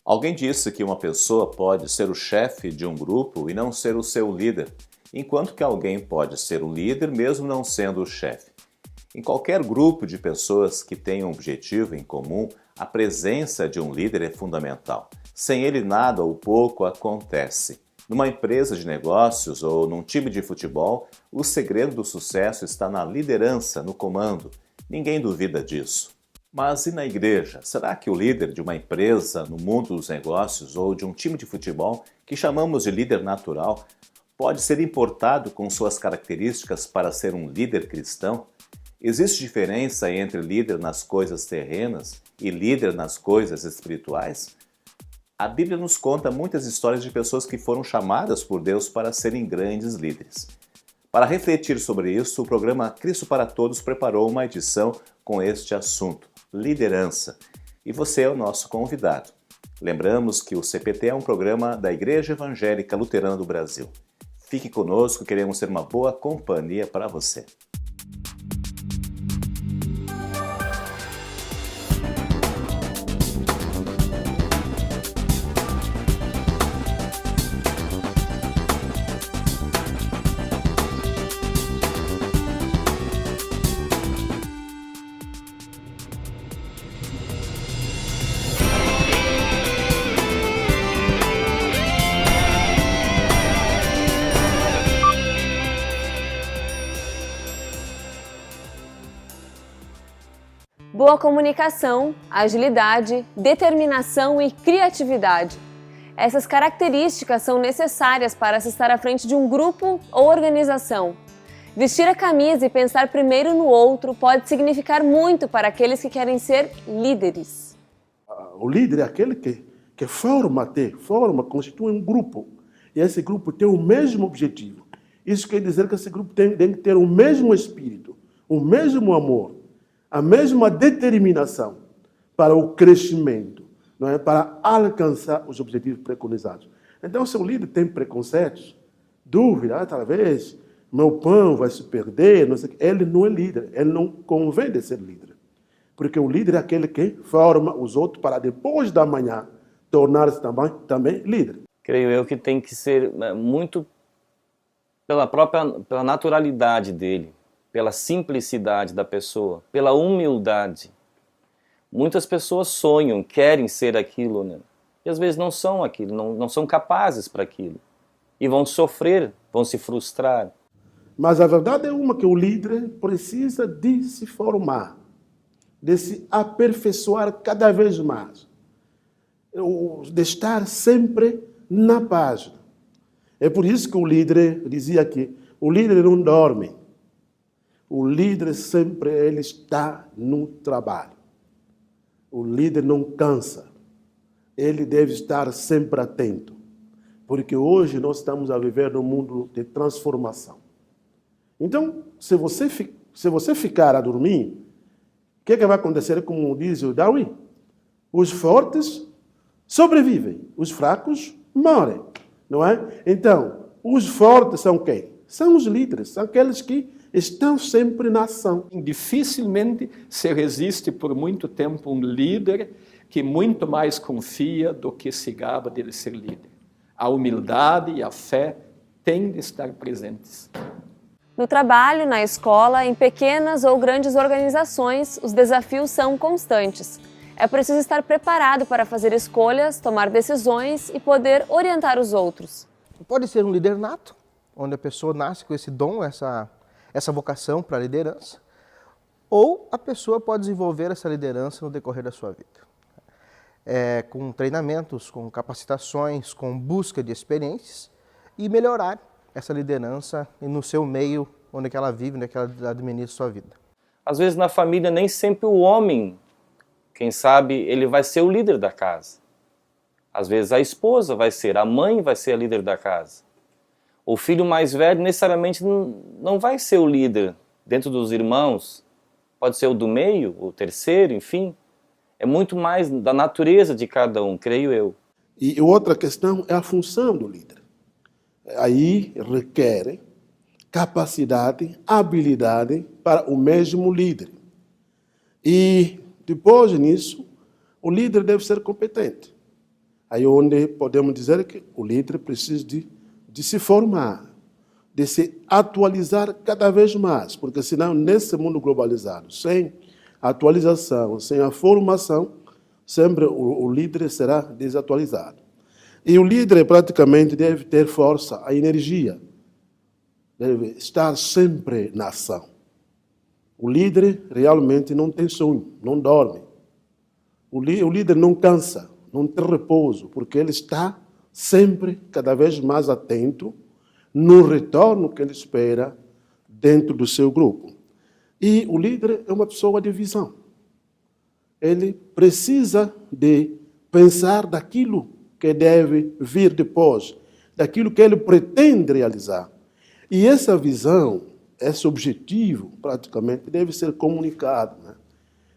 Alguém disse que uma pessoa pode ser o chefe de um grupo e não ser o seu líder, enquanto que alguém pode ser o líder mesmo não sendo o chefe. Em qualquer grupo de pessoas que tenham um objetivo em comum, a presença de um líder é fundamental. Sem ele, nada ou pouco acontece. Numa empresa de negócios ou num time de futebol, o segredo do sucesso está na liderança, no comando. Ninguém duvida disso. Mas e na igreja? Será que o líder de uma empresa, no mundo dos negócios ou de um time de futebol, que chamamos de líder natural, pode ser importado com suas características para ser um líder cristão? Existe diferença entre líder nas coisas terrenas e líder nas coisas espirituais? A Bíblia nos conta muitas histórias de pessoas que foram chamadas por Deus para serem grandes líderes. Para refletir sobre isso, o programa Cristo para Todos preparou uma edição com este assunto, liderança. E você é o nosso convidado. Lembramos que o CPT é um programa da Igreja Evangélica Luterana do Brasil. Fique conosco, queremos ser uma boa companhia para você. Boa comunicação, agilidade, determinação e criatividade. Essas características são necessárias para se estar à frente de um grupo ou organização. Vestir a camisa e pensar primeiro no outro pode significar muito para aqueles que querem ser líderes. O líder é aquele que forma, constitui um grupo. E esse grupo tem o mesmo objetivo. Isso quer dizer que esse grupo tem que ter o mesmo espírito, o mesmo amor, a mesma determinação para o crescimento, não é? Para alcançar os objetivos preconizados. Então, se o líder tem preconceitos, dúvida, talvez meu pão vai se perder, não sei o quê. Ele não é líder, ele não convém de ser líder. Porque o líder é aquele que forma os outros para depois da manhã tornar-se também líder. Creio eu que tem que ser muito pela naturalidade dele, pela simplicidade da pessoa, pela humildade. Muitas pessoas sonham, querem ser aquilo, né? E às vezes não são aquilo, não são capazes para aquilo. E vão sofrer, vão se frustrar. Mas a verdade é uma que o líder precisa de se formar, de se aperfeiçoar cada vez mais, de estar sempre na página. É por isso que o líder dizia aqui, o líder não dorme. O líder sempre ele está no trabalho. O líder não cansa. Ele deve estar sempre atento. Porque hoje nós estamos a viver num mundo de transformação. Então, se você ficar a dormir, o que vai acontecer? Como diz o Darwin? Os fortes sobrevivem, os fracos morrem. Não é? Então, os fortes são quem? São os líderes, são aqueles que estão sempre na ação. Dificilmente se resiste por muito tempo um líder que muito mais confia do que se gaba dele ser líder. A humildade e a fé têm de estar presentes. No trabalho, na escola, em pequenas ou grandes organizações, os desafios são constantes. É preciso estar preparado para fazer escolhas, tomar decisões e poder orientar os outros. Pode ser um líder nato, onde a pessoa nasce com esse dom, essa vocação para a liderança, ou a pessoa pode desenvolver essa liderança no decorrer da sua vida. Com treinamentos, com capacitações, com busca de experiências e melhorar essa liderança no seu meio, onde ela vive, onde ela administra sua vida. Às vezes na família nem sempre o homem, quem sabe, ele vai ser o líder da casa. Às vezes a esposa vai ser, a mãe vai ser a líder da casa. O filho mais velho necessariamente não vai ser o líder dentro dos irmãos. Pode ser o do meio, o terceiro, enfim. É muito mais da natureza de cada um, creio eu. E outra questão é a função do líder. Aí requer capacidade, habilidade para o mesmo líder. E depois disso, o líder deve ser competente. Aí onde podemos dizer que o líder precisa de se formar, de se atualizar cada vez mais, porque senão nesse mundo globalizado, sem atualização, sem a formação, sempre o líder será desatualizado. E o líder praticamente deve ter força, a energia, deve estar sempre na ação. O líder realmente não tem sono, não dorme. O líder não cansa, não tem repouso, porque ele está sempre, cada vez mais atento no retorno que ele espera dentro do seu grupo. E o líder é uma pessoa de visão. Ele precisa de pensar daquilo que deve vir depois, daquilo que ele pretende realizar. E essa visão, esse objetivo, praticamente, deve ser comunicado, né?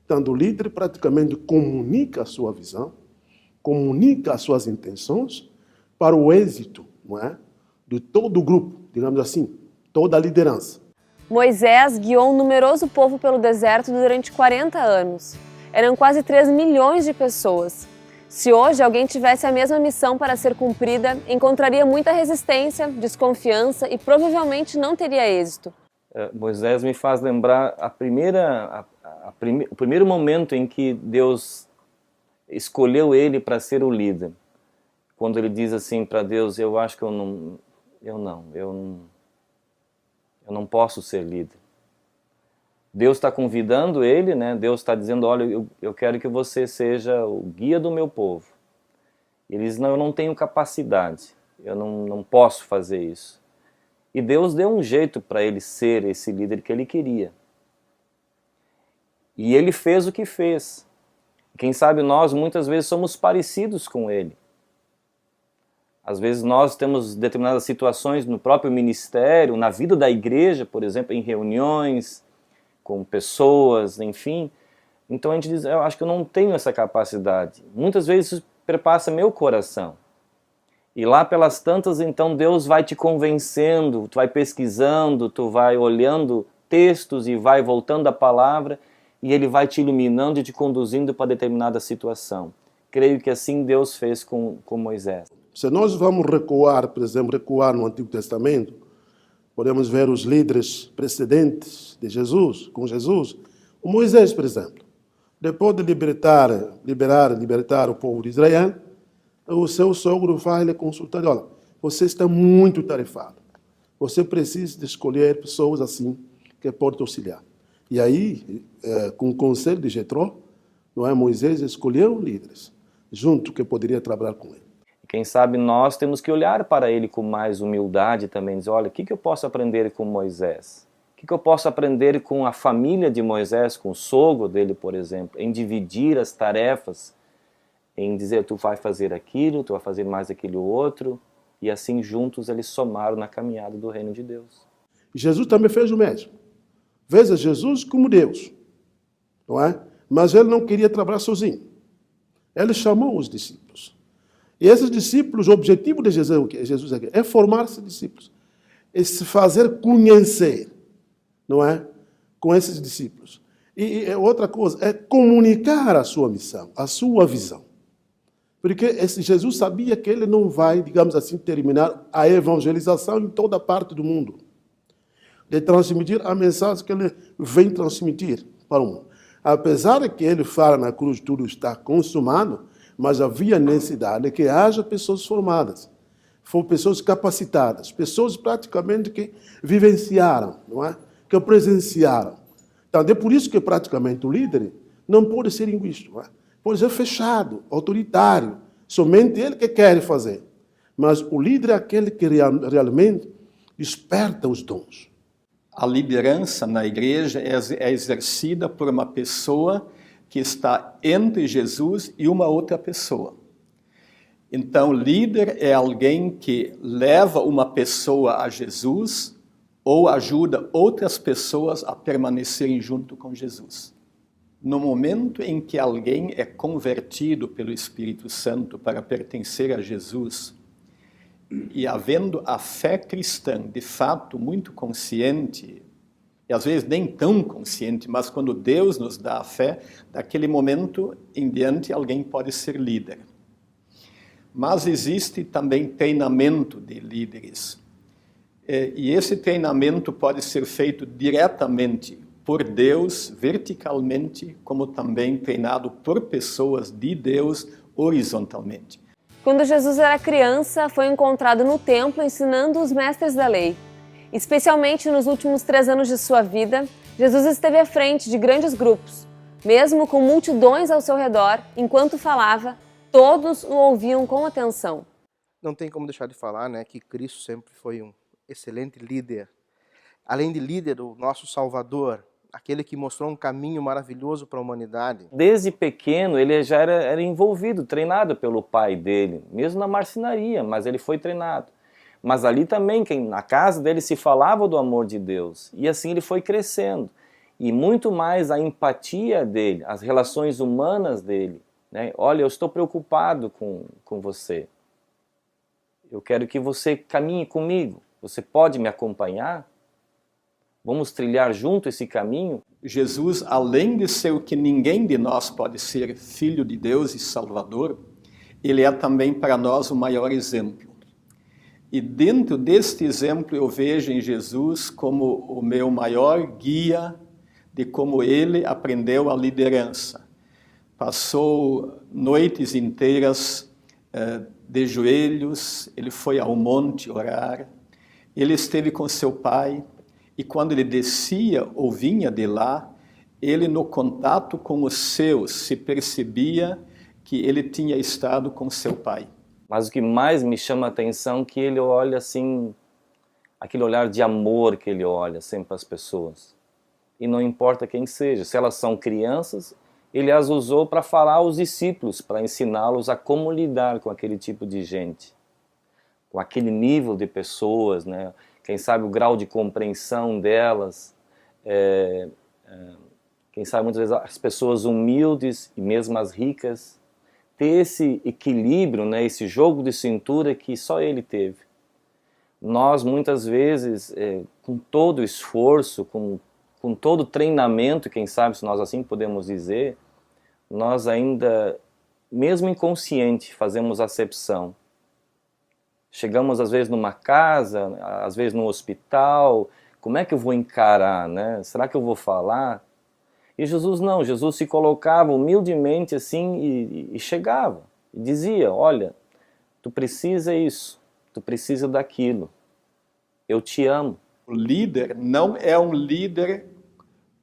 Então, o líder praticamente comunica a sua visão, comunica as suas intenções para o êxito, não é? De todo o grupo, digamos assim, toda a liderança. Moisés guiou um numeroso povo pelo deserto durante 40 anos. Eram quase 3 milhões de pessoas. Se hoje alguém tivesse a mesma missão para ser cumprida, encontraria muita resistência, desconfiança e provavelmente não teria êxito. Moisés me faz lembrar o primeiro momento em que Deus escolheu ele para ser o líder. Quando ele diz assim para Deus, eu acho que eu não posso ser líder. Deus está convidando ele, né? Deus está dizendo, olha, eu quero que você seja o guia do meu povo. Ele diz, não, eu não tenho capacidade, eu não posso fazer isso. E Deus deu um jeito para ele ser esse líder que ele queria. E ele fez o que fez. Quem sabe nós muitas vezes somos parecidos com ele. Às vezes nós temos determinadas situações no próprio ministério, na vida da igreja, por exemplo, em reuniões, com pessoas, enfim. Então a gente diz, eu acho que eu não tenho essa capacidade. Muitas vezes isso perpassa meu coração. E lá pelas tantas, então Deus vai te convencendo, tu vai pesquisando, tu vai olhando textos e vai voltando à palavra e Ele vai te iluminando e te conduzindo para determinada situação. Creio que assim Deus fez com Moisés. Se nós vamos recuar, por exemplo, no Antigo Testamento, podemos ver os líderes precedentes de Jesus, com Jesus. O Moisés, por exemplo, depois de libertar o povo de Israel, o seu sogro vai lhe consultar, olha, você está muito tarefado, você precisa de escolher pessoas assim que podem te auxiliar. E aí, com o conselho de Jetró, não é, Moisés escolheu líderes, junto que poderia trabalhar com ele. Quem sabe nós temos que olhar para ele com mais humildade também, dizer, olha, o que eu posso aprender com Moisés? O que eu posso aprender com a família de Moisés, com o sogro dele, por exemplo, em dividir as tarefas, em dizer, tu vai fazer aquilo, tu vai fazer mais aquilo outro, e assim juntos eles somaram na caminhada do reino de Deus. Jesus também fez o mesmo. Veja Jesus como Deus, não é? Mas ele não queria trabalhar sozinho. Ele chamou os discípulos. E esses discípulos, o objetivo de Jesus é formar-se discípulos, é se fazer conhecer, não é? Com esses discípulos. E outra coisa, é comunicar a sua missão, a sua visão. Porque esse Jesus sabia que ele não vai, digamos assim, terminar a evangelização em toda parte do mundo. De transmitir a mensagem que ele vem transmitir para o mundo. Apesar de que ele fala na cruz, tudo está consumado, mas havia necessidade de que haja pessoas formadas, pessoas capacitadas, pessoas praticamente que vivenciaram, não é? Que presenciaram. Então, é por isso que praticamente o líder não pode ser inguisto, não é? Pode ser fechado, autoritário, somente ele que quer fazer. Mas o líder é aquele que realmente desperta os dons. A liderança na igreja é exercida por uma pessoa que está entre Jesus e uma outra pessoa. Então, líder é alguém que leva uma pessoa a Jesus ou ajuda outras pessoas a permanecerem junto com Jesus. No momento em que alguém é convertido pelo Espírito Santo para pertencer a Jesus, e havendo a fé cristã, de fato, muito consciente, e às vezes nem tão consciente, mas quando Deus nos dá a fé, daquele momento em diante alguém pode ser líder. Mas existe também treinamento de líderes. E esse treinamento pode ser feito diretamente por Deus, verticalmente, como também treinado por pessoas de Deus, horizontalmente. Quando Jesus era criança, foi encontrado no templo ensinando os mestres da lei. Especialmente nos últimos 3 anos de sua vida, Jesus esteve à frente de grandes grupos. Mesmo com multidões ao seu redor, enquanto falava, todos o ouviam com atenção. Não tem como deixar de falar, né, que Cristo sempre foi um excelente líder. Além de líder, o nosso Salvador, aquele que mostrou um caminho maravilhoso para a humanidade. Desde pequeno ele já era envolvido, treinado pelo pai dele, mesmo na marcenaria, mas ele foi treinado. Mas ali também, na casa dele se falava do amor de Deus, e assim ele foi crescendo. E muito mais a empatia dele, as relações humanas dele, né? Olha, eu estou preocupado com você. Eu quero que você caminhe comigo. Você pode me acompanhar? Vamos trilhar junto esse caminho? Jesus, além de ser o que ninguém de nós pode ser, Filho de Deus e Salvador, ele é também para nós o maior exemplo. E dentro deste exemplo eu vejo em Jesus como o meu maior guia de como ele aprendeu a liderança. Passou noites inteiras de joelhos, ele foi ao monte orar, ele esteve com seu pai, e quando ele descia ou vinha de lá, ele no contato com os seus se percebia que ele tinha estado com seu pai. Mas o que mais me chama a atenção é que ele olha assim, aquele olhar de amor que ele olha sempre para as pessoas. E não importa quem seja, se elas são crianças, ele as usou para falar aos discípulos, para ensiná-los a como lidar com aquele tipo de gente, com aquele nível de pessoas, né? Quem sabe o grau de compreensão delas, quem sabe muitas vezes as pessoas humildes e mesmo as ricas, ter esse equilíbrio, né, esse jogo de cintura que só ele teve. Nós muitas vezes, com todo o esforço, com todo o treinamento, quem sabe se nós assim podemos dizer, nós ainda, mesmo inconsciente, fazemos acepção. Chegamos às vezes numa casa, às vezes no hospital, como é que eu vou encarar, né? Será que eu vou falar? E Jesus não, Jesus se colocava humildemente assim e chegava, e dizia, olha, tu precisa isso, tu precisa daquilo, eu te amo. O líder não é um líder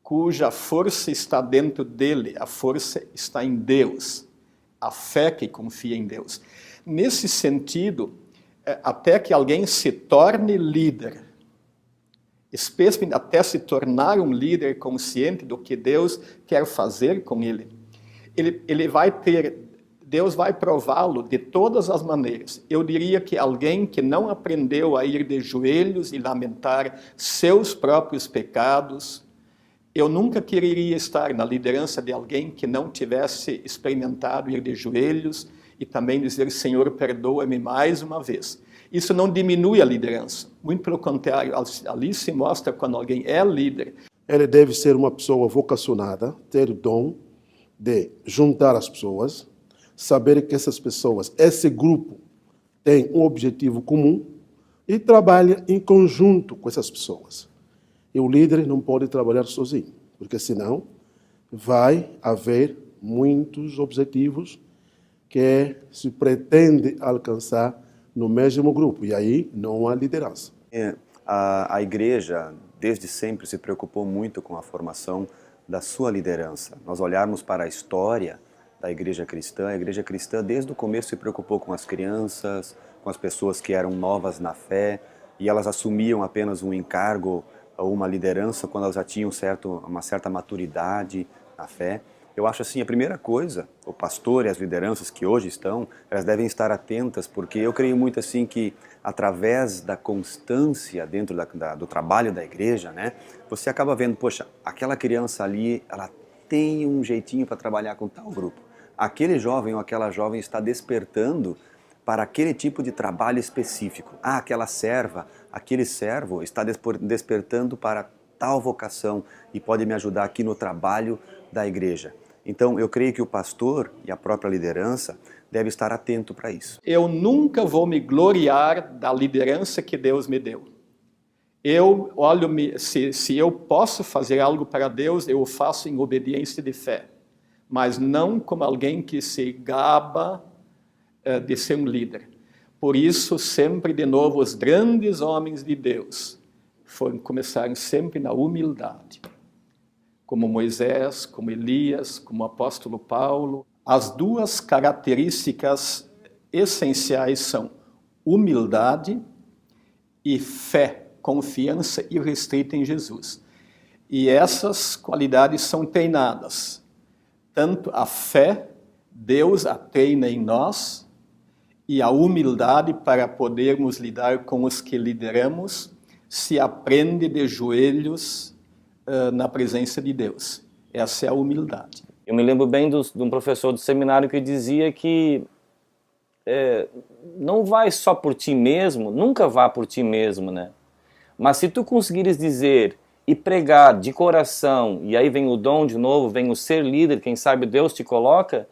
cuja força está dentro dele, a força está em Deus, a fé que confia em Deus. Nesse sentido, até que alguém se torne líder, especialmente até se tornar um líder consciente do que Deus quer fazer com ele, ele vai ter, Deus vai prová-lo de todas as maneiras. Eu diria que alguém que não aprendeu a ir de joelhos e lamentar seus próprios pecados, eu nunca quereria estar na liderança de alguém que não tivesse experimentado ir de joelhos e também dizer, Senhor, perdoa-me mais uma vez. Isso não diminui a liderança. Muito pelo contrário, ali se mostra quando alguém é líder. Ele deve ser uma pessoa vocacionada, ter o dom de juntar as pessoas, saber que essas pessoas, esse grupo, tem um objetivo comum e trabalha em conjunto com essas pessoas. E o líder não pode trabalhar sozinho, porque senão vai haver muitos objetivos que se pretende alcançar no mesmo grupo, e aí não há liderança. A igreja, desde sempre, se preocupou muito com a formação da sua liderança. Nós olharmos para a história da igreja cristã, a igreja cristã desde o começo se preocupou com as crianças, com as pessoas que eram novas na fé, e elas assumiam apenas um encargo ou uma liderança quando elas já tinham uma certa maturidade na fé. Eu acho assim, a primeira coisa, o pastor e as lideranças que hoje estão, elas devem estar atentas, porque eu creio muito assim que através da constância dentro do trabalho da igreja, né, você acaba vendo, poxa, aquela criança ali, ela tem um jeitinho para trabalhar com tal grupo. Aquele jovem ou aquela jovem está despertando para aquele tipo de trabalho específico. Ah, aquela serva, aquele servo está despertando para tal vocação e pode me ajudar aqui no trabalho da igreja. Então, eu creio que o pastor e a própria liderança devem estar atento para isso. Eu nunca vou me gloriar da liderança que Deus me deu. Eu olho, se eu posso fazer algo para Deus, eu o faço em obediência de fé, mas não como alguém que se gaba de ser um líder. Por isso, sempre de novo, os grandes homens de Deus começaram sempre na humildade. Como Moisés, como Elias, como o apóstolo Paulo. As duas características essenciais são humildade e fé, confiança irrestrita em Jesus. E essas qualidades são treinadas. Tanto a fé, Deus a treina em nós, e a humildade para podermos lidar com os que lideramos, se aprende de joelhos na presença de Deus. Essa é a humildade. Eu me lembro bem de um professor do seminário que dizia que não vai só por ti mesmo, nunca vá por ti mesmo, né? Mas se tu conseguires dizer e pregar de coração, e aí vem o dom de novo, vem o ser líder, quem sabe Deus te coloca,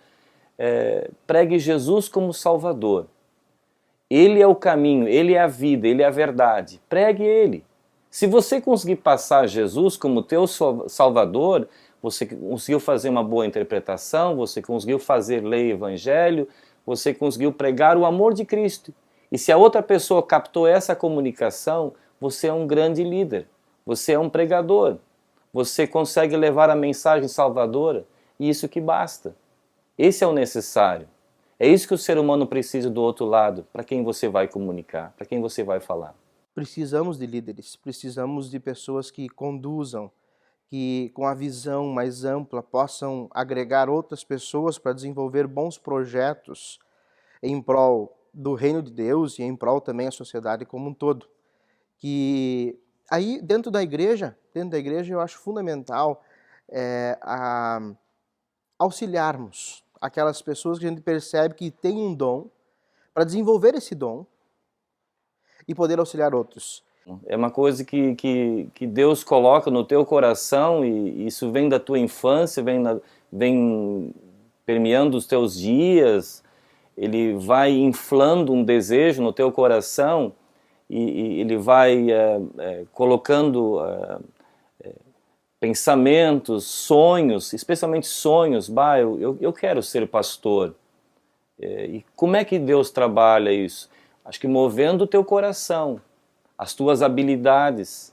pregue Jesus como Salvador. Ele é o caminho, Ele é a vida, Ele é a verdade. Pregue Ele. Se você conseguir passar Jesus como teu Salvador, você conseguiu fazer uma boa interpretação, você conseguiu ler o Evangelho, você conseguiu pregar o amor de Cristo. E se a outra pessoa captou essa comunicação, você é um grande líder, você é um pregador, você consegue levar a mensagem salvadora, e isso que basta. Esse é o necessário. É isso que o ser humano precisa do outro lado, para quem você vai comunicar, para quem você vai falar. Precisamos de líderes, precisamos de pessoas que conduzam, que com a visão mais ampla possam agregar outras pessoas para desenvolver bons projetos em prol do reino de Deus e em prol também da sociedade como um todo. Que aí dentro da igreja eu acho fundamental auxiliarmos aquelas pessoas que a gente percebe que tem um dom, para desenvolver esse dom e poder auxiliar outros. É uma coisa que Deus coloca no teu coração, e isso vem da tua infância, vem permeando os teus dias, ele vai inflando um desejo no teu coração, e ele vai colocando pensamentos, sonhos, especialmente sonhos. Eu quero ser pastor. E como é que Deus trabalha isso? Acho que movendo o teu coração, as tuas habilidades,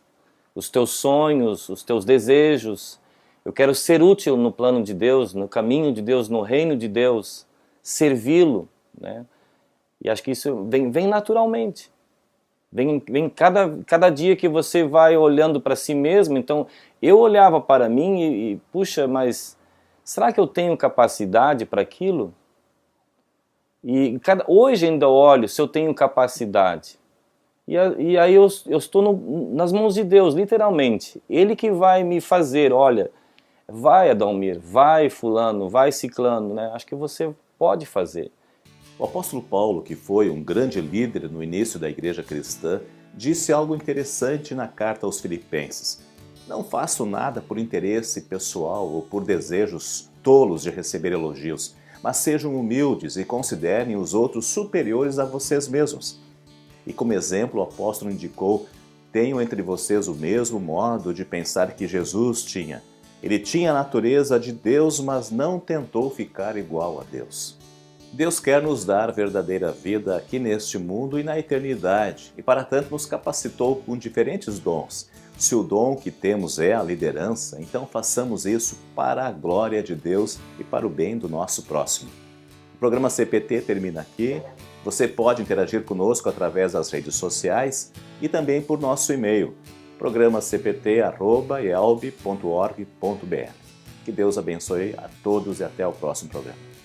os teus sonhos, os teus desejos. Eu quero ser útil no plano de Deus, no caminho de Deus, no reino de Deus, servi-lo, né? E acho que isso vem naturalmente. Vem cada dia que você vai olhando para si mesmo. Então, eu olhava para mim e puxa, mas será que eu tenho capacidade para aquilo? E hoje ainda olho se eu tenho capacidade. E aí eu estou nas mãos de Deus, literalmente. Ele que vai me fazer, olha, vai Adalmir, vai fulano, vai ciclano, né? Acho que você pode fazer. O apóstolo Paulo, que foi um grande líder no início da igreja cristã, disse algo interessante na carta aos Filipenses. Não faço nada por interesse pessoal ou por desejos tolos de receber elogios, mas sejam humildes e considerem os outros superiores a vocês mesmos. E como exemplo, o apóstolo indicou: tenham entre vocês o mesmo modo de pensar que Jesus tinha. Ele tinha a natureza de Deus, mas não tentou ficar igual a Deus. Deus quer nos dar verdadeira vida aqui neste mundo e na eternidade, e para tanto nos capacitou com diferentes dons. Se o dom que temos é a liderança, então façamos isso para a glória de Deus e para o bem do nosso próximo. O programa CPT termina aqui. Você pode interagir conosco através das redes sociais e também por nosso e-mail, programacpt@elb.org.br. Que Deus abençoe a todos e até o próximo programa.